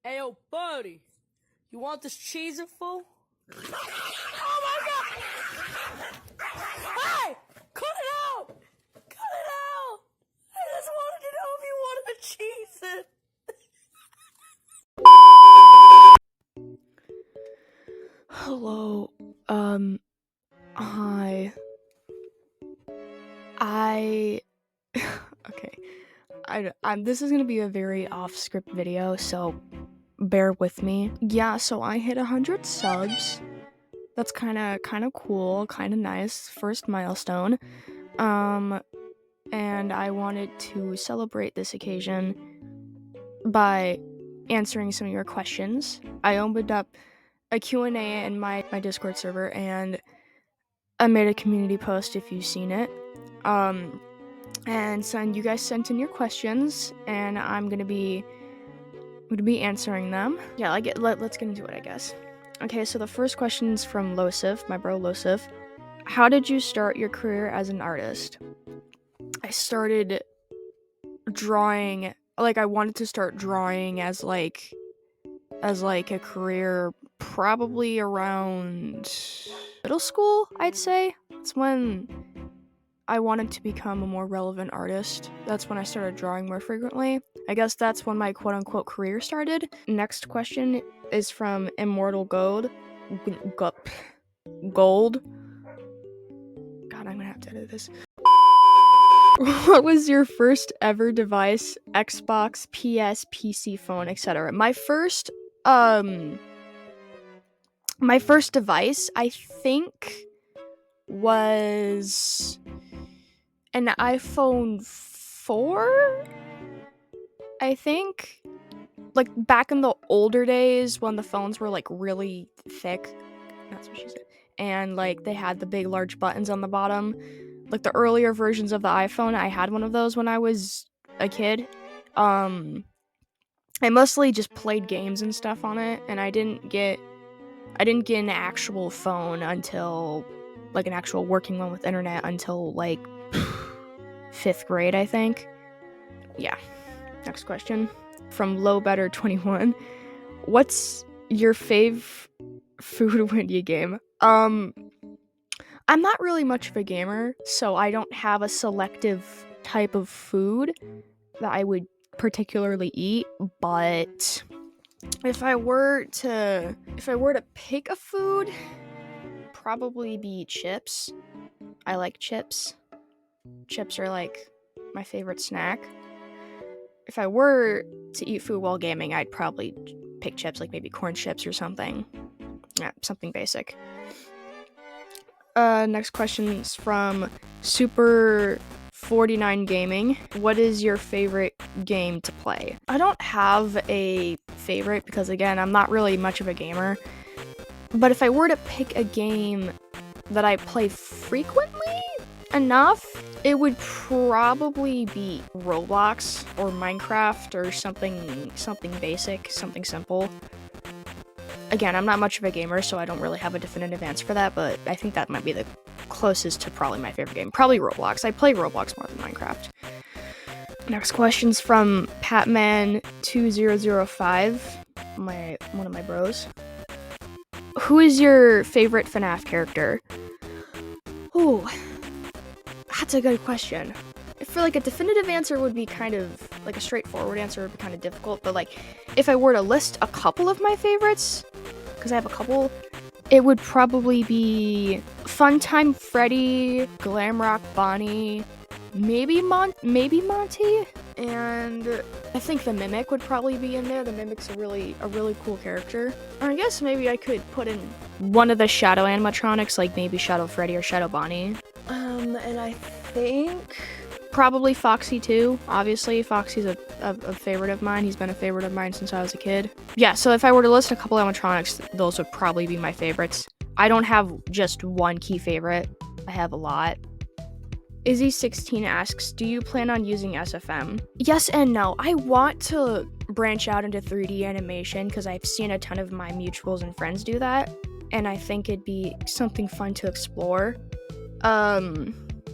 Hey, yo, buddy, you want this cheese fool? Oh my god! Hey! Cut it out! Cut it out! I just wanted to know if you wanted to cheese it. Hello, hi. Okay. This is gonna be a very off-script video, so bear with me. Yeah, so I hit 100 subs. That's kind of cool, kind of nice. First milestone. And I wanted to celebrate this occasion by answering some of your questions. I opened up a Q&A in my Discord server, and I made a community post if you've seen it. And so you guys sent in your questions, and I'm gonna be answering them. Yeah, let's get into it, I guess. Okay, so the first question is from Losif, my bro Losif. How did you start your career as an artist? I started drawing, I wanted to start drawing as a career probably around middle school, I'd say. It's when I wanted to become a more relevant artist. That's when I started drawing more frequently. I guess that's when my quote-unquote career started. Next question is from Immortal Gold. God, I'm gonna have to edit this. What was your first ever device? Xbox, PS, PC, phone, etc. My first device, I think, was an iPhone 4, I think. Like, back in the older days when the phones were, really thick. That's what she said. And, they had the big, large buttons on the bottom. Like, the earlier versions of the iPhone, I had one of those when I was a kid. I mostly just played games and stuff on it, and I didn't get an actual phone until, an actual working one with internet until, 5th grade, I think. Yeah. Next question. From LowBetter21. What's your fave food video game? I'm not really much of a gamer, so I don't have a selective type of food that I would particularly eat, but if I were to pick a food, probably be chips. I like chips. Chips are my favorite snack. If I were to eat food while gaming, I'd probably pick chips, maybe corn chips or something. Yeah, something basic. Next question is from Super49 Gaming. What is your favorite game to play? I don't have a favorite because, again, I'm not really much of a gamer. But if I were to pick a game that I play frequently enough, it would probably be Roblox or Minecraft or something basic, something simple. Again, I'm not much of a gamer, so I don't really have a definitive answer for that, but I think that might be the closest to probably my favorite game. Probably Roblox. I play Roblox more than Minecraft. Next question's from Patman2005, one of my bros. Who is your favorite FNAF character? Ooh, that's a good question. For a definitive answer would be kind of a straightforward answer would be kind of difficult, but if I were to list a couple of my favorites, because I have a couple, it would probably be Funtime Freddy, Glamrock Bonnie, maybe Monty, and I think the Mimic would probably be in there. The Mimic's a really cool character. Or I guess maybe I could put in one of the Shadow animatronics, maybe Shadow Freddy or Shadow Bonnie. And I think probably Foxy too. Obviously, Foxy's a favorite of mine. He's been a favorite of mine since I was a kid. Yeah, so if I were to list a couple animatronics, those would probably be my favorites. I don't have just one key favorite. I have a lot. Izzy16 asks, do you plan on using SFM? Yes and no. I want to branch out into 3D animation because I've seen a ton of my mutuals and friends do that, and I think it'd be something fun to explore.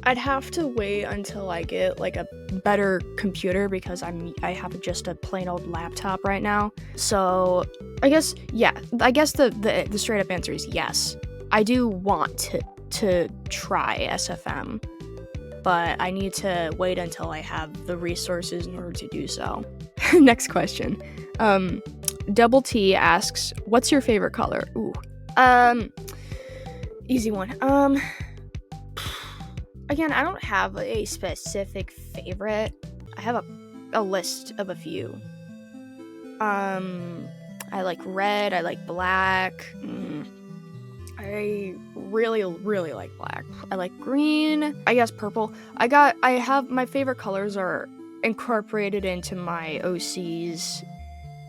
I'd have to wait until I get like a better computer because I have just a plain old laptop right now. So I guess the straight up answer is yes. I do want to try SFM, but I need to wait until I have the resources in order to do so. Next question. Double T asks, "What's your favorite color?" Ooh. Easy one. Again, I don't have a specific favorite. I have a list of a few. I like red, I like black. I really like black. I like green. I guess purple. I have my favorite colors are incorporated into my OC's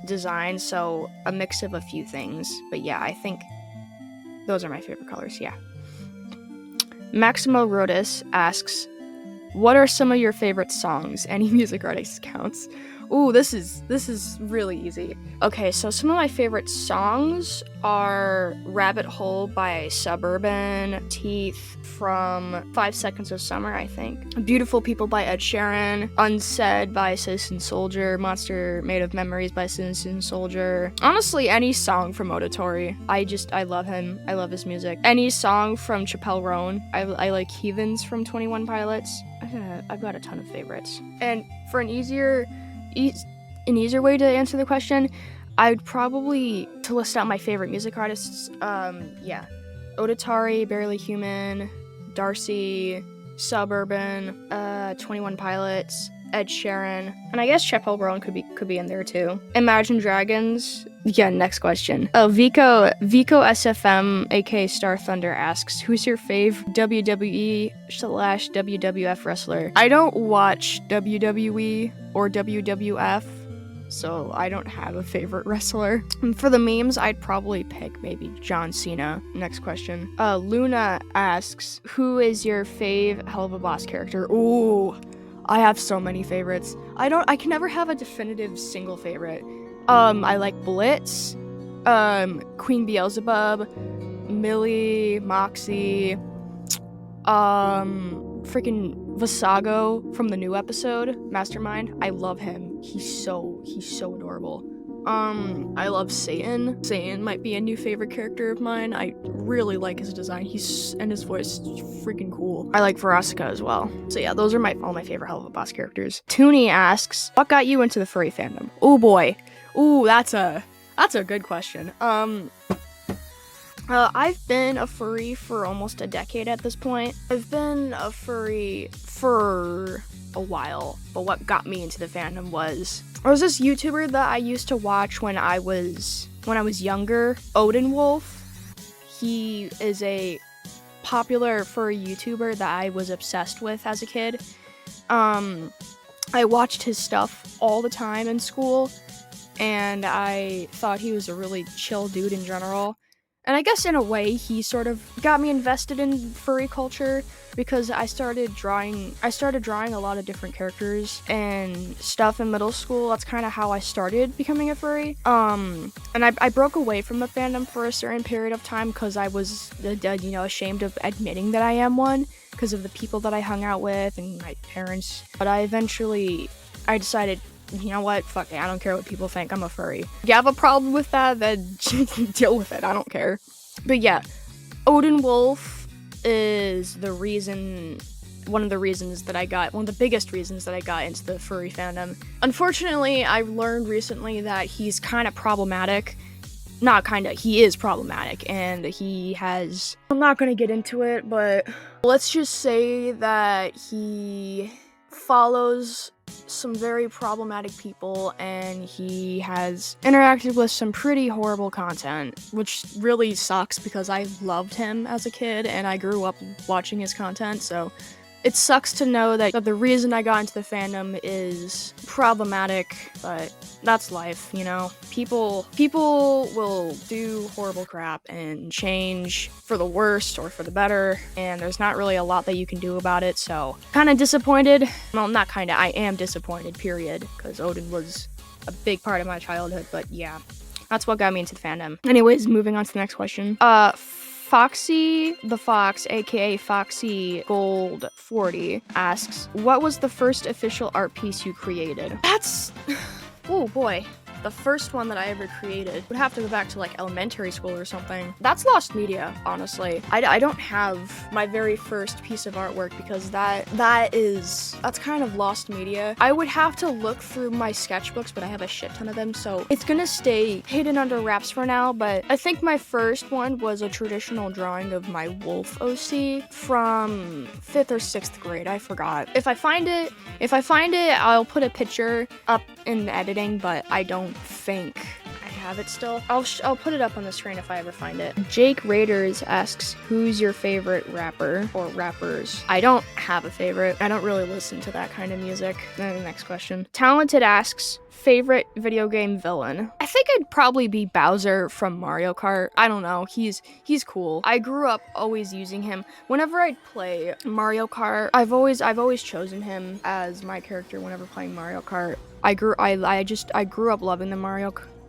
design, so a mix of a few things. But yeah, I think those are my favorite colors, yeah. Maximo Rodis asks, "What are some of your favorite songs? Any music artist counts." Ooh, this is really easy. Okay, so some of my favorite songs are Rabbit Hole by Suburban, Teeth from 5 Seconds of Summer, I think, Beautiful People by Ed Sheeran, Unsaid by Citizen Soldier, Monster Made of Memories by Citizen Soldier. Honestly, any song from Auditory. I love him. I love his music. Any song from Chappelle Roan. I like Heathens from 21 Pilots. I've got a ton of favorites. And for an easier way to answer the question, I'd probably, to list out my favorite music artists, Auditory, Barely Human, Darcy, Suburban, 21 Pilots, Ed Sheeran, and I guess Chappelle Roan could be in there too. Imagine Dragons. Yeah, next question. Oh, Vico SFM, aka Star Thunder, asks, "Who's your fave WWE/WWF wrestler?" I don't watch WWE or WWF, so I don't have a favorite wrestler. And for the memes, I'd probably pick maybe John Cena. Next question. Luna asks, "Who is your fave Hell of a Boss character?" Ooh, I have so many favorites. I can never have a definitive single favorite. I like Blitz, Queen Beelzebub, Millie, Moxie, freaking Visago from the new episode, Mastermind. I love him. He's so adorable. I love Satan. Satan might be a new favorite character of mine. I really like his design. And his voice is freaking cool. I like Verasika as well. So yeah, those are all my favorite Hell of a Boss characters. Toonie asks, "What got you into the furry fandom?" Oh boy. Ooh, that's a good question. I've been a furry for almost a decade at this point. I've been a furry for a while, but what got me into the fandom was this YouTuber that I used to watch when I was younger, Odin Wolf. He is a popular furry YouTuber that I was obsessed with as a kid. I watched his stuff all the time in school, and I thought he was a really chill dude in general. And I guess in a way, he sort of got me invested in furry culture because I started drawing a lot of different characters and stuff in middle school. That's kind of how I started becoming a furry. And I broke away from the fandom for a certain period of time because I was, ashamed of admitting that I am one because of the people that I hung out with and my parents. But I decided, you know what, fuck it, I don't care what people think, I'm a furry. If you have a problem with that, then deal with it, I don't care. But yeah, Odin Wolf is one of the biggest reasons that I got into the furry fandom. Unfortunately, I learned recently that he's kind of problematic. He is problematic, and I'm not gonna get into it, but let's just say that he follows some very problematic people, and he has interacted with some pretty horrible content, which really sucks because I loved him as a kid and I grew up watching his content, so it sucks to know that the reason I got into the fandom is problematic, but that's life, you know? People will do horrible crap and change for the worst or for the better, and there's not really a lot that you can do about it, so kinda disappointed. Well, not kinda, I am disappointed, period, because Odin was a big part of my childhood, but yeah. That's what got me into the fandom. Anyways, moving on to the next question. Foxy the Fox, aka Foxy Gold 40, asks, what was the first official art piece you created? That's... oh boy. The first one that I ever created would have to go back to like elementary school or something. That's lost media, honestly. I don't have my very first piece of artwork because that's kind of lost media. I would have to look through my sketchbooks, but I have a shit ton of them, so it's gonna stay hidden under wraps for now. But I think my first one was a traditional drawing of my wolf OC from 5th or 6th grade. I forgot. If I find it, I'll put a picture up in editing, but I don't think I have it still. I'll put it up on the screen if I ever find it. Jake Raiders asks, who's your favorite rapper or rappers? I don't have a favorite. I don't really listen to that kind of music. Then the next question. Talented asks, favorite video game villain? I think I'd probably be Bowser from Mario Kart. I don't know. He's cool. I grew up always using him. Whenever I'd play Mario Kart, I've always chosen him as my character whenever playing Mario Kart. I grew up loving the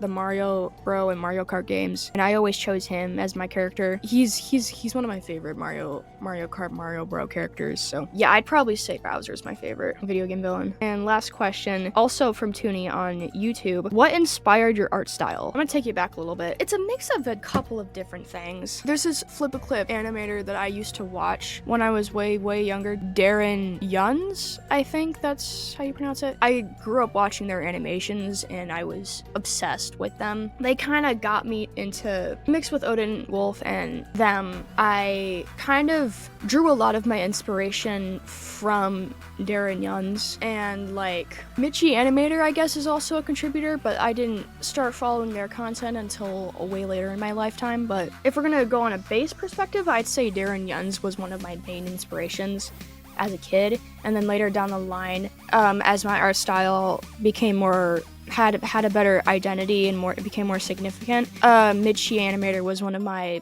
Mario Bro and Mario Kart games, and I always chose him as my character. He's one of my favorite Mario Kart, Mario Bro characters. So yeah, I'd probably say Bowser's my favorite video game villain. And last question, also from Toonie on YouTube, what inspired your art style? I'm gonna take you back a little bit. It's a mix of a couple of different things. There's this flip-a-clip animator that I used to watch when I was way younger, Darren Yuns, I think that's how you pronounce it. I grew up watching their animations and I was obsessed with them. They kind of got me into, mixed with Odin Wolf and them, I kind of drew a lot of my inspiration from Darren Yuns, and like Mitchie Animator I guess is also a contributor, but I didn't start following their content until way later in my lifetime. But if we're gonna go on a base perspective, I'd say Darren Yuns was one of my main inspirations as a kid, and then later down the line, as my art style became more had a better identity and it became more significant, Mitchie Animator was one of my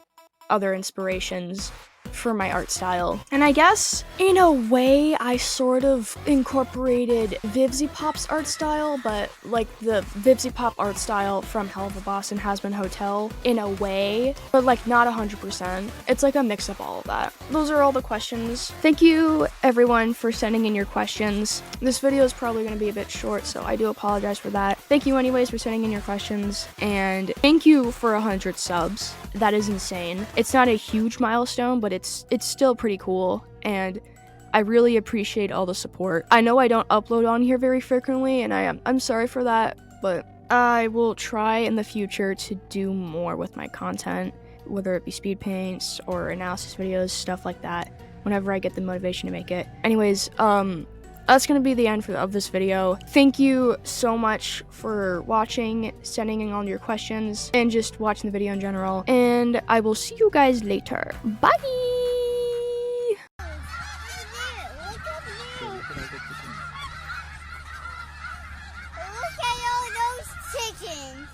other inspirations for my art style. And I guess in a way I sort of incorporated Vivzy Pop's art style, but like the Vivzy Pop art style from Hell of a Boss and Has Been Hotel in a way, but like not 100%. It's like a mix of all of that. Those are all the questions. Thank you everyone for sending in your questions. This video is probably going to be a bit short, so I do apologize for that. Thank you anyways for sending in your questions, and thank you for 100 subs. That is insane. It's not a huge milestone, but it's still pretty cool, and I really appreciate all the support. I know I don't upload on here very frequently, and I'm sorry for that, but I will try in the future to do more with my content, whether it be speed paints or analysis videos, stuff like that, whenever I get the motivation to make it. Anyways, that's gonna be the end of this video. Thank you so much for watching, sending in all your questions, and just watching the video in general. And I will see you guys later. Bye! Look at all those chickens.